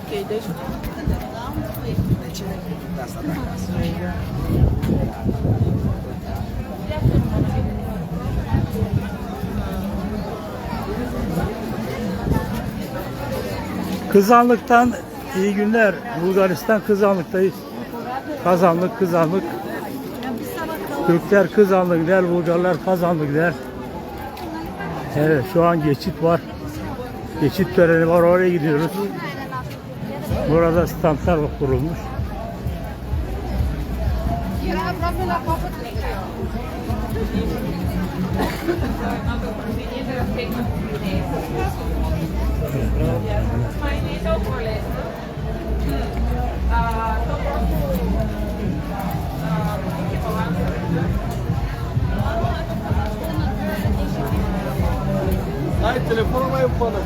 Ok, deixa eu Kızanlık'tan iyi günler. Bulgaristan Kızanlık'tayız. Kazanlık, Kızanlık. Türkler Kızanlık der, Bulgarlar Kazanlık der. Evet, şu an geçit var. Geçit töreni var, oraya gidiyoruz. Burada standlar kurulmuş. Ai, telefona mai până.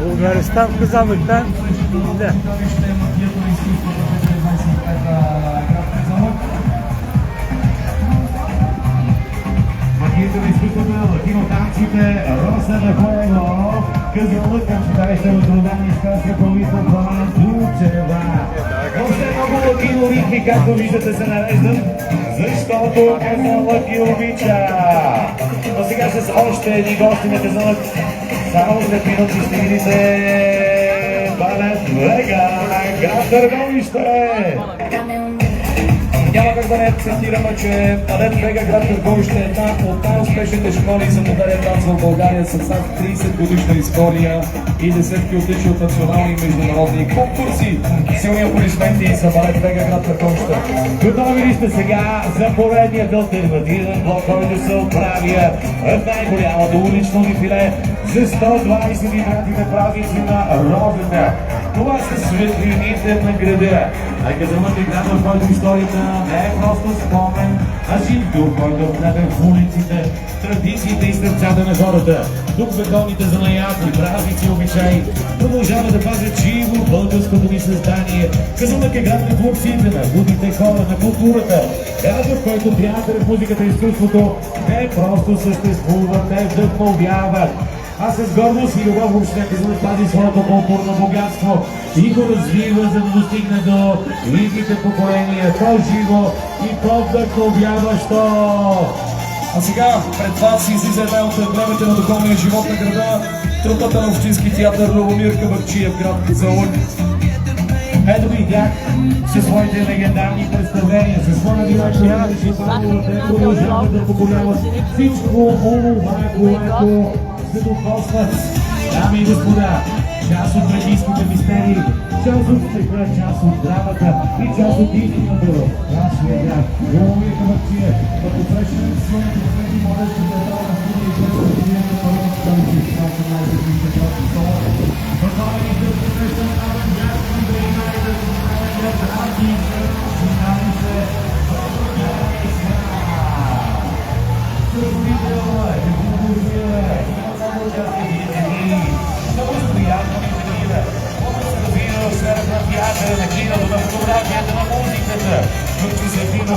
Bulgaristan Kızanlık'tan de. Кинотанците Роса Михайлов, Кызыллык към Трудани сказка правител Плана Дучева. Още много киноритми, както виждате, се нареждат, защото Кызыллык ги обича. Но сега с още един гости на Кызыллык, само след минути ще видите балет Вега, град Търговище. Няма как да не акцентираме, че Балет Вега, град Търговище е една от най-успешните школи за модерен танц в България с над 30 годишна история и десетки отличия от национални и международни конкурси. Силни аплодисменти за Балет Вега, град Търговище. Готови ли сте сега за поредният алтернативен блок, който се отправя в най-голямото улично дефиле за 123-те празници на Родина? Това са светлините на града. Кызыллык е град, в който историята не е просто спомен, а жив дух, който вгледа в улиците, традициите и сърцата на хората. Тук законите за наяти, празници и обичаи продължава да пазят живо българското ни създание. Кызыллык е град на творците, на будните хора, на културата. Град, в който театър, музиката и изкуството не просто съществуват, те вдъхновяват. А с гордост и любов въобще Кызыллык пази своето културно богатство и го развива, за да достигне до идните поколения по-живо и по-вдъхновяващо. А сега пред вас излиза една от емблемите на духовния живот на града, трупата на Общински театър Любомир Кабакчиев, град Кызыллык. Ето ви тях със своите легендарни представления, със своя директор режисьор, те продължават да покоряват всичко онова, което се докосват. Дами и господа, част от трагическите мистерии, част от стиха, част от драмата и част от истината в нашия град. Любомир Кабакчиев, като срещане с своите последни младежки театрална студия и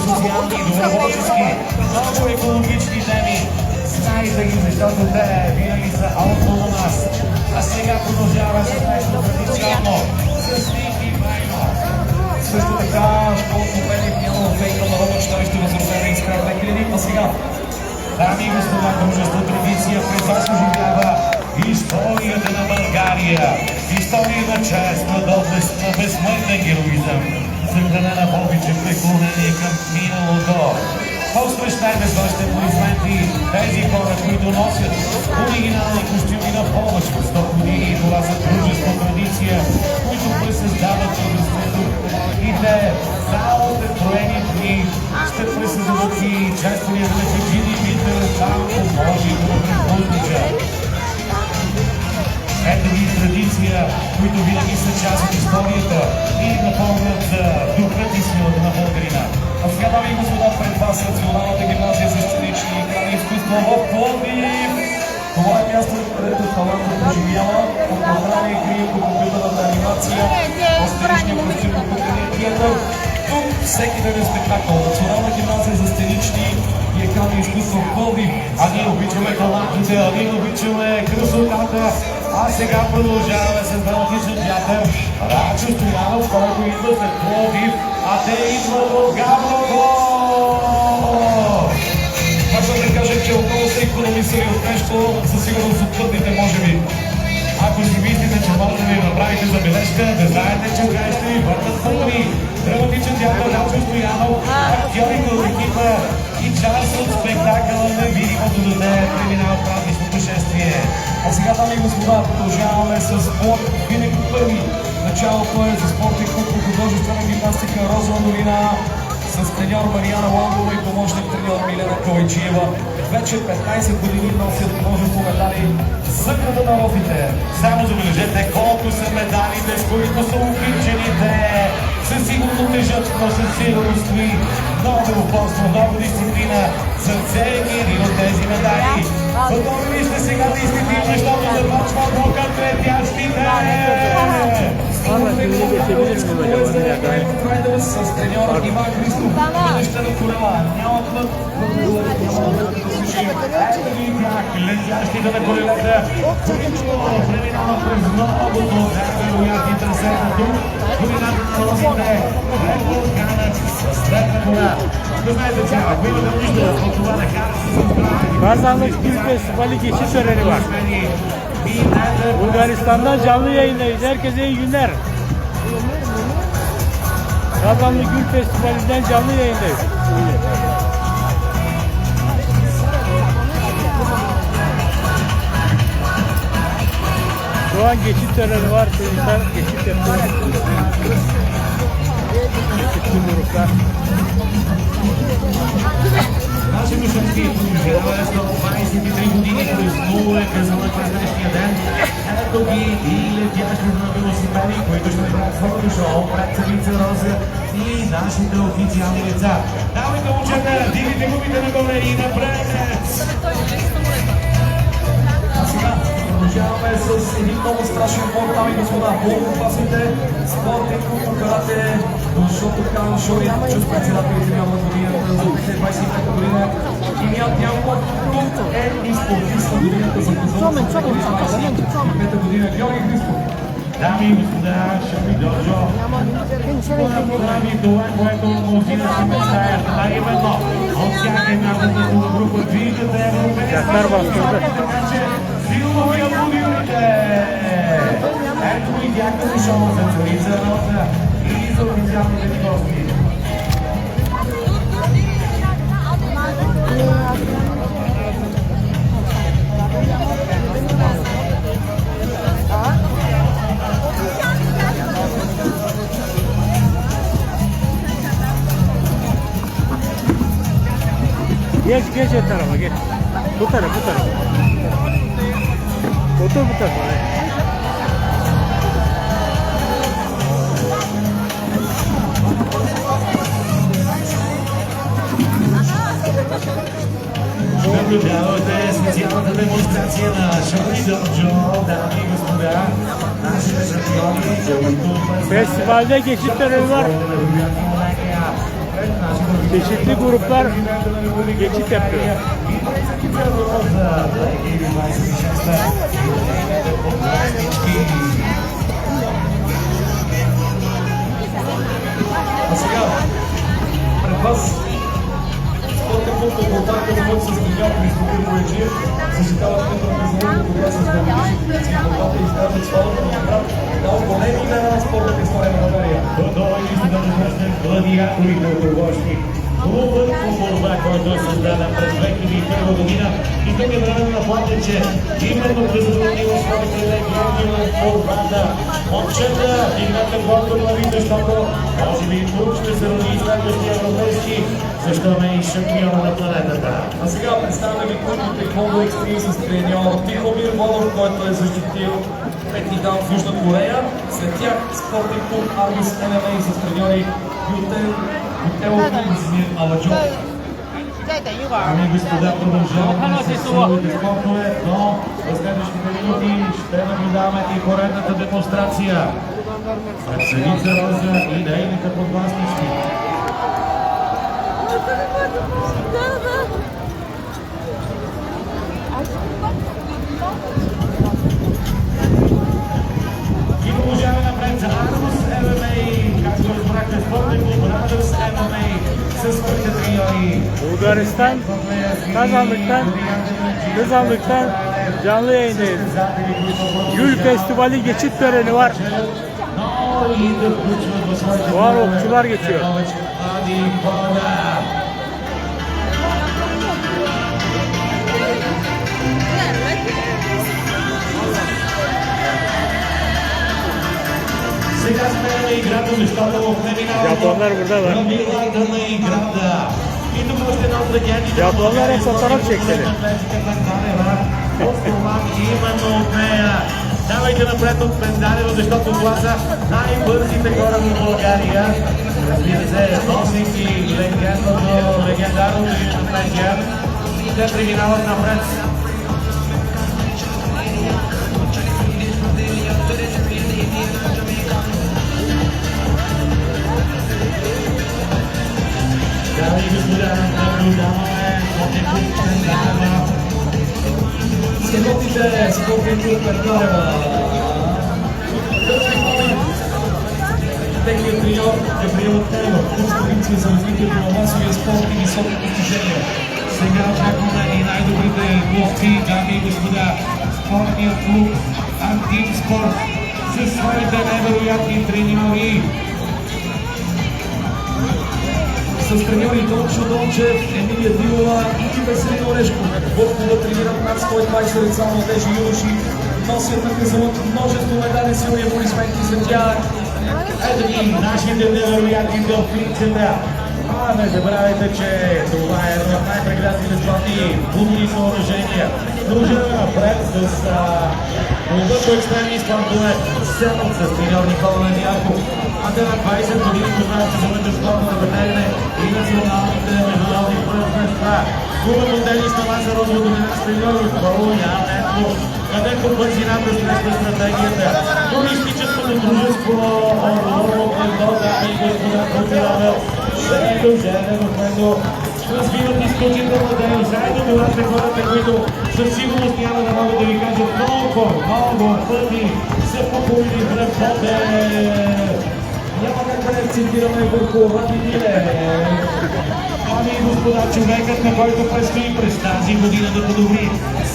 социални и доброволчески, много екологични теми. Знаете ги, защото те винаги са около нас. А сега продължаваме с нещо традиционно, с Ники Вайно. Също така, по-отновени пиано фейка народно читалище възрождение изкрая 2000. А сега, дами и господа, дружество традиция пред вас оживява историята на България. История на чест, на доблест, на безсмъртен героизъм. Съхранена в обичен преклонение към миналото. Посвещайте с вашите аплодисменти тези хора, които носят оригинални костюми на повече от 100 години. Това са дружество традиция, които пресъздават дружеството. И те само след броени дни ще пресъздадат и честванията на Хаджини Витър, там може и да препознича. Ето ги традиция, които винаги са част от историята и напомнят за духът и силата на българина. А сега, дами и господа, пред вас Националната гимназия за сценични и екрани изкуства в Пловдив. Това е място, където талантът поживява от направи игри по компютърната анимация, от сценичния костюм по кукления театър. Тук всеки ден е спектакъл. Национална гимназия за сценични и екрани изкуства в Пловдив. А ние обичаме талантите, а ние обичаме красотата. А сега продължаваме с драматичен театър. Рачо Стоянов, който идва след Пловдив, а те идват от Габрово! Можем да кажем, че отново са икономисали от нещо, със сигурност от пътните, може би. Ако си мислите, че може да ви направите забележка, да знаете, че сега ще ви върнат пълни. Драматичен театър Рачо Стоянов, актьорите от екипа и част от спектакъла на видимото дете преминава празнично пътешествие. А сега, дами и господа, продължаваме с спорт. Винаги първи. Началото е за спорт и художествена гимнастика Роза Долина с треньор Мариана Ландова и помощник треньор Милена Ковайчиева. Вече 15 години носят множество медали за града на розите. Само забележете колко са медалите, с които са обичаните. Със сигурно тежат, но със сигурност и много упорство, много дисциплина за всеки един от тези медали. Готови ли сте сега да изпитим, защото започва блокът третящите? С треньора Иван Христов. Бъдеща на колела. Няма път. Ето ги тях, летящите на колелета. Преминава през многото невероятни трасета тук. Долината на розите. Ето отканът след кола. Знаете, че ако имате нужда от това да карате с Kazanlık Gül Festivali geçiş töreni var. Bulgaristan'dan canlı yayındayız. Herkese iyi günler. Kazanlık Gül Festivali'nden canlı yayındayız. Şu an geçit töreni var. Çocuklar geçit yapıyor. Geçit yumruklar. Нашето шампион продължава 123 години празнува казанът през днешния ден. Ето ги и летящи на велосипеди, които ще правят фотошоу пред царица Роза и нашите официални лица. Давайте момчета, дигайте гумите нагоре и напред! А сега продължаваме с един много страшен спорт, дами и господа. По-опасните спорти, които карате защото Као Шори, чуз председателите на годината за 2025 година и Няколко тук е и спортиста годината за позорната 2025 година Георги Христов. Дами и господа, Шами Доджо, програми това, което мнозина си представят, а именно от всяка една възрастова група виждате европейски, така че силно ви аплодирайте! Ето и тяхното шоу за царица Роза и за официалните ви гости. Geç geç tarafa geç. Bu tarafa. Otur bu tarafa. Naблюдавате специалната демонстрация на Шони Доджо, дами и господа, нашите шампиони, които Festivalde geçit töreni var. Çeşitli gruplar geçit yapıyor. А сега, пред вас спортен клуб от Болтанка, за който се стригал Христомир Бояджиев, защитава кметът на Казанлък, кога с дългодишни традиции в борбата и изграждат своята програма на големи имена на спортната история на България. Готови ли сте да започнем гладиаторите от Обощи? Клубът по борба, който е създаден през 2001 година. И тук е време да напомня, че именно през в своите легиони в борбата. Момчета, играте гордо главите, защото може би тук ще се роди следващия европейски, защо не и шампиона на планетата. А сега представяме ви клуб от Taekwondo Extreme с треньор Тихомир Волов, който е защитил пети дан в Южна Корея. След тях спортен клуб Армис ММА с треньори Ютел и Змир Аладжов. 再等一会儿。 Ами господа, продължаваме с силовите спортове, но в следващите минути ще наблюдаваме и поредната демонстрация. Ръценица Роза и нейните подвластнички. И продължаваме напред за Армус ММА, както разбрахте, спортен клуб Brothers MMA със своите треньори. Bulgaristan kazandıktan canlı yayındayız. Gül Festivali geçit töreni var. Bu an okçular geçiyor. Сега сме на играта, защото не минава Japonlar burada var. правилата на играта. И тук още едно от легендите. Japonlar hep fotoğraf çektiler. Именно от нея. Давайте напред от Пенданева, защото това са най-бързите хора в България. Разбира се, носик и легендарното име на Пенкия. Те преминават напред. Дами и господа, наблюдаваме спортен клуб Пенданева. Скъпите спортен клуб Пенданева. Техният треньор Габриел Телева, курс позиция за развитието на масовия спорт и високи постижения. Сега очакваме и най-добрите ловци, дами и господа. Спортният клуб Антим Спорт със своите невероятни треньори. С треньори Дончо Дончев, Емилия Дилова и Веселин Орешков. В клуба тренират над 120 деца, младежи и юноши. Носят на Казанлък множество медали, силни аплодисменти за тях. Ето ги нашите невероятни делфинцета. А не забравяйте, че това е едно от най-прекрасните спортни клубни съоръжения. Продължаваме напред с клуба по екстремни спортове Сенов с треньор Никола Недяков. А те на 20 години познават Казанлък спортно забележане и националните международни първенства. Клубът от тенис на маса Розово домина с треньор Павло Яненко, където бързината среща стратегията. Туристическото дружество Орлово Плето, дами и господа, Куцеравел, Женето, което развиват изключителна дейност. Заедно това са хората, които със сигурност няма да могат да ви кажат много пъти са покорили връботе. Няма как да не акцентираме върху Владимире. Дами и господа, човекът, на който предстои през тази година да подобри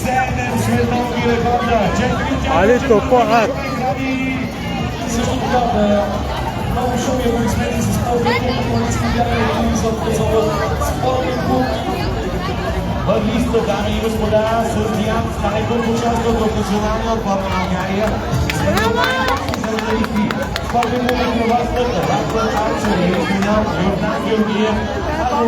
7 световни рекорда, 4 Ali Topuat. Също така, много шуми аплодисменти за спортен клуб, който сме видяли за Казанлък. Спортен клуб. Върлиста, дами и господа, с Диан Стайков участва в националния отбор на България. Спортен клуб е превъзпът, Ратван Арчер и Йордан Георгиев. И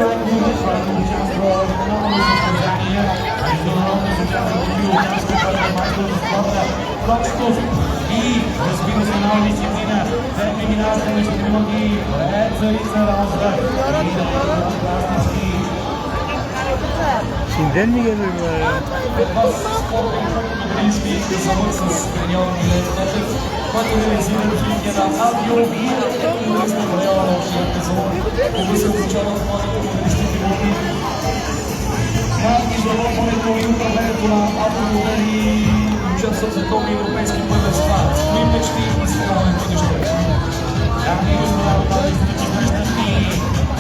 разбира се, нова дисциплина за елиминация ще тръгнати пред Царица Роза и класически. Şimdiden mi gelir böyle? Вас спортен олимпийски казалък с треньор Милен Петев, който реализира развитие на авиофирмата в района на общия казалък, които се обучават младите моделистите води. На изработването и управлението на автомобили участват за топ европейски първенства, свои мечти и световни бъдеще. Дами и господа, тази стъпки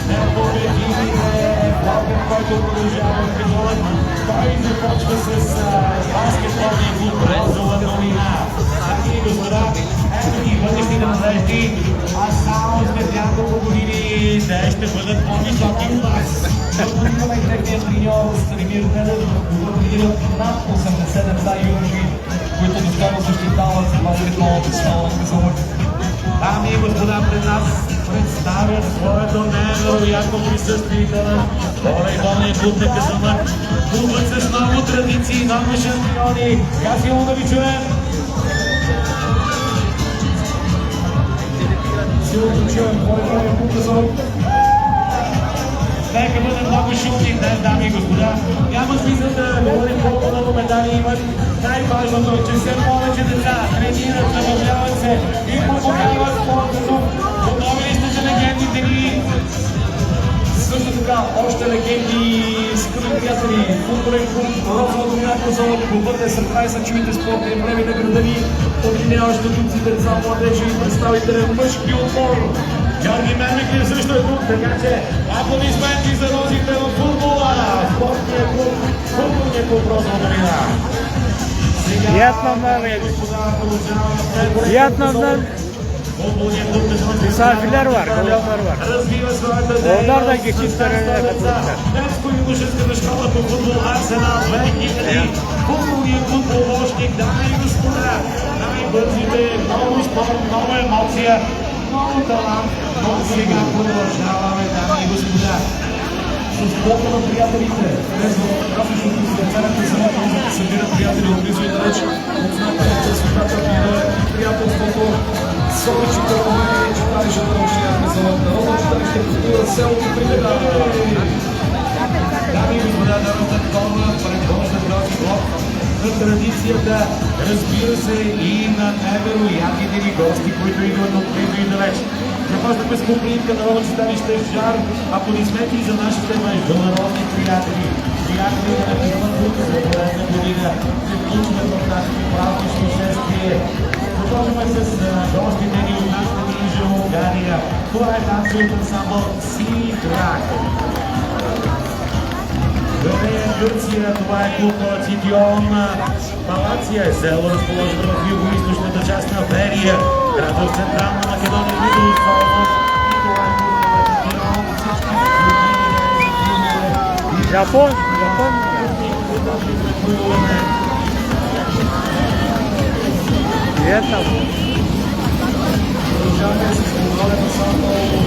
непобедимите влакът, който продължава казалък. Той започва с баскетболния клуб Розова долина. Дами и господа, ето ги бъдещите надежди, а само след няколко години те ще бъдат по-високи от нас. Имаме и техният треньор Станимир Недев, който тренират над 87-та юноши, които достойно защитават баскетболната слава на казалък. Дами и господа, пред нас представят своето невероятно присъствие на волейболния клуб на казалък. Клубът с много традиции, много шампиони. Как силно да ви чуем? Силно да чуем волейболния клуб казалък. Нека бъдат много шумни днес, дами и господа. Няма смисъл да говорим колко много медали имат. Най-важното е, че все повече деца тренират, забавляват се и помогават спортното. Готови ли сте за легендите ни? Също така, още легенди, скъпи приятели, футболен клуб Розова долина казалък, клубът е сред най-значимите спортни емблеми на града ни, обединяващи туци, деца, младежи и представителен мъжки отбор. Георги Мермиклев също е тук, така че аплодисменти за розите в футбола, футболния клуб Розова долина. Приятно мнение. Приятно мнение. Misafirler var, koyunlar var. Onlar da geçit törenine katılmışlar. Детско-юношеската школа по футбол Арсенал 2000. Футболният клуб Волошник, дами и господа, най-бързите, много спорт, много емоция, много талант, много сега продължаваме, дами и господа. С блока на приятелите, днес в графичното изготвената зала може да събира приятели от близо и далеч, от знака на красотата, мира и приятелството. Соличите умение читалищата на община казалък. Народно читалище култура, селото Прибега. Дами и господа, народна форма предхожда този блок на традицията, разбира се, и на невероятните ни гости, които идват от близо и далеч. Започнахме с куплинка народно читалище Жар, аплодисменти за нашите международни приятели. Приятели да написват тук за поредна година, се включват в нашето празнично шествие. Продължаваме с гостите ни от нашата нижа Унгария. Това е танцовият ансамбъл Сини Драк. Гърция, това е клуб Цитион. Палация е село, разположено в юго-источната част на Берия, град в Централна Македония, близо до Соломон. Japon. Vietnam. Продължаваме с контролен ансамбъл.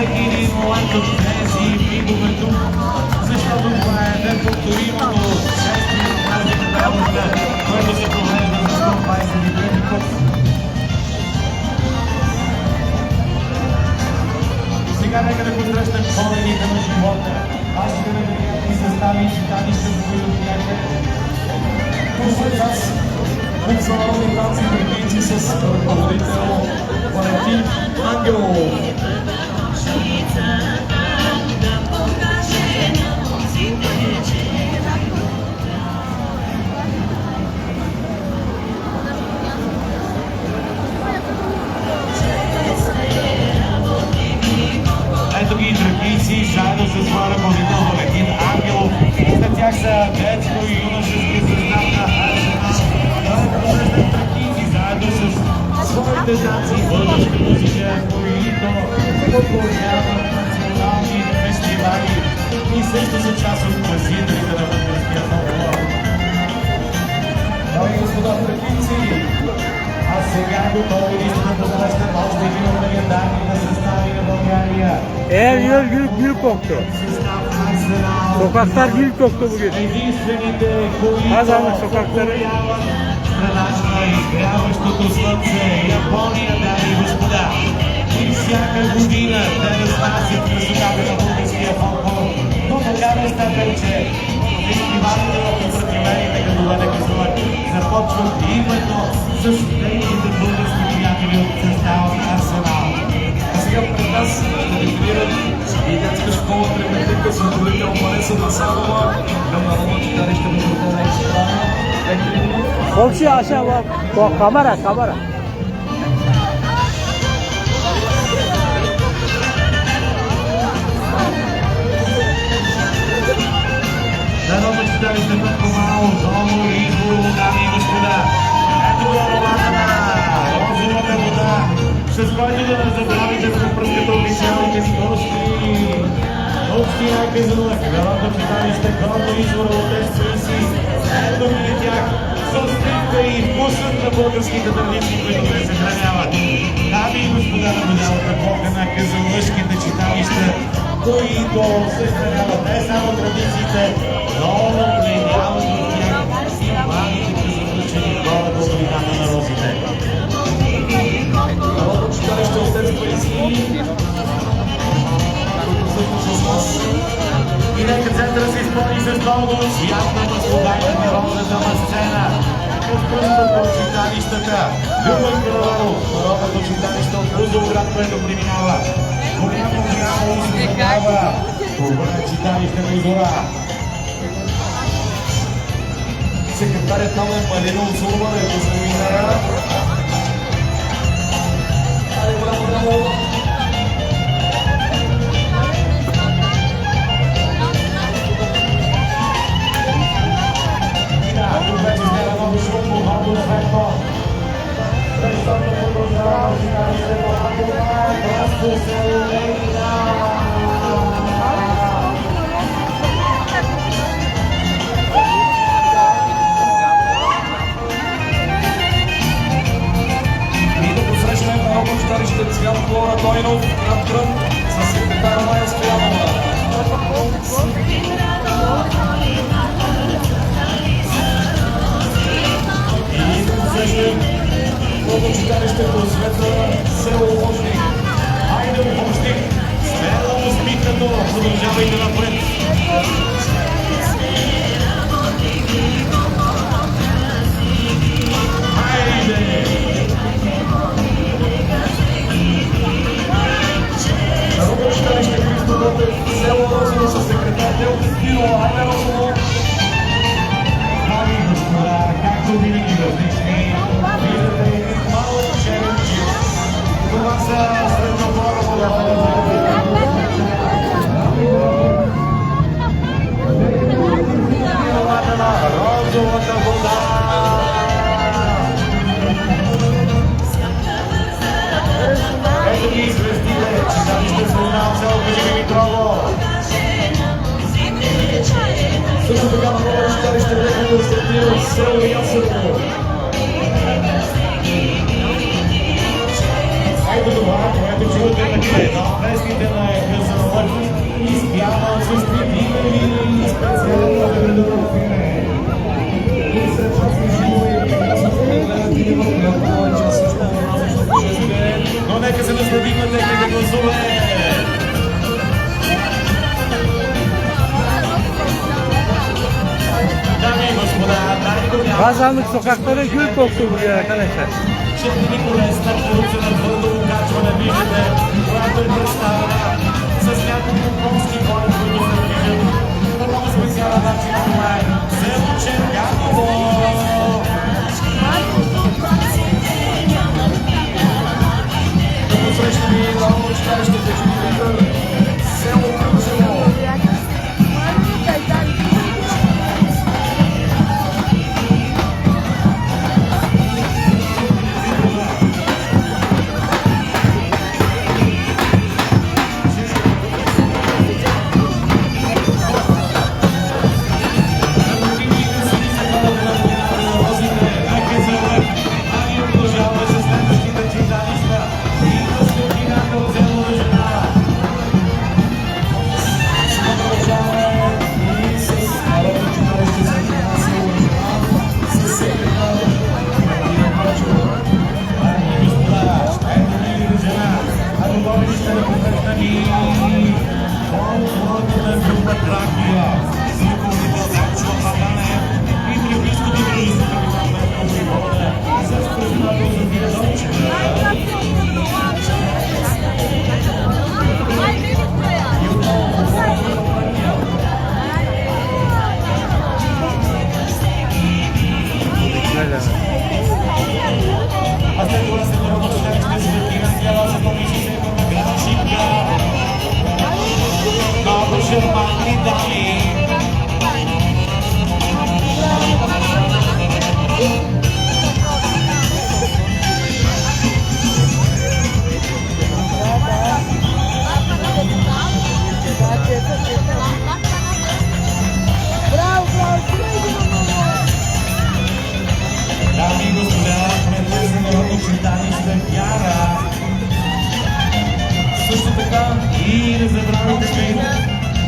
всеки един момент от тези видове тук, защото това е неповторимото шествие на празните празници, което се провежда за 123 път. Сега нека да посрещнем ходените на живота. Аз ще да и състави и читалища, за които приятели. След нас функционални танци и трагедии с ръководител Валентин Ангелов. Ето ги трагедии заедно с своя ръководител Валентин Ангелов. След тях са детско и юношески състав на заедно с своите танци, българска музика, които подпомагават национални фестивали и също са част от пазителите на българския фолклор. Дами и господа тракийци, а сега готови ли сте да посрещнем още един от легендарните състави на България? Eğer gül koktu. Sokaklar gül koktu bugün. Единствените, които Kazanlık sokakları. страната изгряващото слънце, Япония, дами и господа. И всяка година те разнасят красотата на българския фолклор. Но такава степен, че фестивалите в съпротивените градове на Казанлък започват именно с техните български приятели от състава Арсенал. А сега пред нас ще дефилират и детска школа Треметика с ръководител Валеса Насарова към народно читалище Възродена Изправа. Komşu aşağı bak. Bak kamera. Народно читалище Петромало, ново избор, дами и господа. Ето го аромата на розовата вода, с който да не забравите да пръскате обичалите си гости. Община Казанлък, народно читалище, гордо извора от ССИ. Ето ги тях, с стрипка и вкусът на българските традиции, които те съхраняват. Дами и господа, наблюдават епоха на казанлъшките читалища, които съхраняват не само традициите, но влияват от тях и младите казанлъчени хора до долината на розите. Народно читалище Отец Паисий, които също с нас. И нека центъра се изпълни с много святната слугайна народната сцена. Откръвната от читалищата, Любен Караванов, народното читалище от Бузовград, което преминава. Голямо успехава, това е читалището Зора. Секретарят нам е Малина Усурова, да я поздравим. Айде, браво! Тук вече сме на много шумно, много светло. Защото продължава читалището Ангелова, просто се улейна. И да посрещнем народно читалище Цвятко Радойнов, град Трън, със секретар Майя Стоянова. И да посрещнем народно читалище Просвета, село Лужник. Хайде, Лужник, смело усмихнато, продължавайте напред. Хайде! Народно читалище Христо Ботев, село Розово със секретар Делки Стило, Айде Розово. Дами и господа, както винаги различни, виждате един малък черен джип. Това са средногорно аромата на розовата вода. Ето ги звездите, читалище Сълнал, село Кажи Митрово. Също така народно читалище Веково стартира село Ясево. Ето това, което чувате на Заместителя е казалък, изпява с предимени и специално градово филе. И за частни живови но нека се насладим на техните гласове. Дами и господа, Kazanlık sokakları gül koktu buraya arkadaşlar. Şimdi Николай стартовица на твърдо окачване, виждате, която е представена с няколко конски кони, които се движат по много специален начин. Това е село Черканово. Да посрещаме и главно читалището учителите село Кръчево.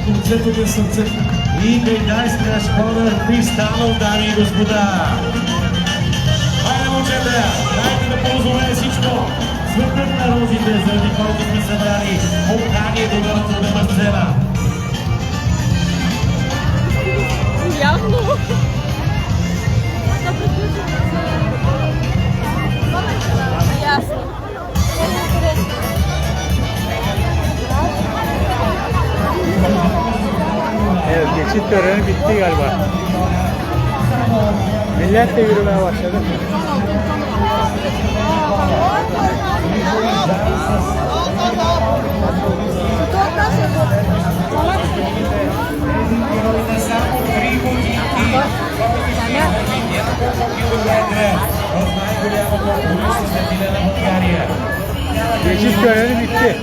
Концертното сърце и гайдайския школа Христанов, дами и господа. Хайде, момчета, дайте да ползваме всичко. Цветът на розите, заради който сме събрали. Покани до горната сцена. Явно. Ясно. Evet, geçit töreni bitti galiba. Millet de yürümeye başladı. Geçit töreni bitti.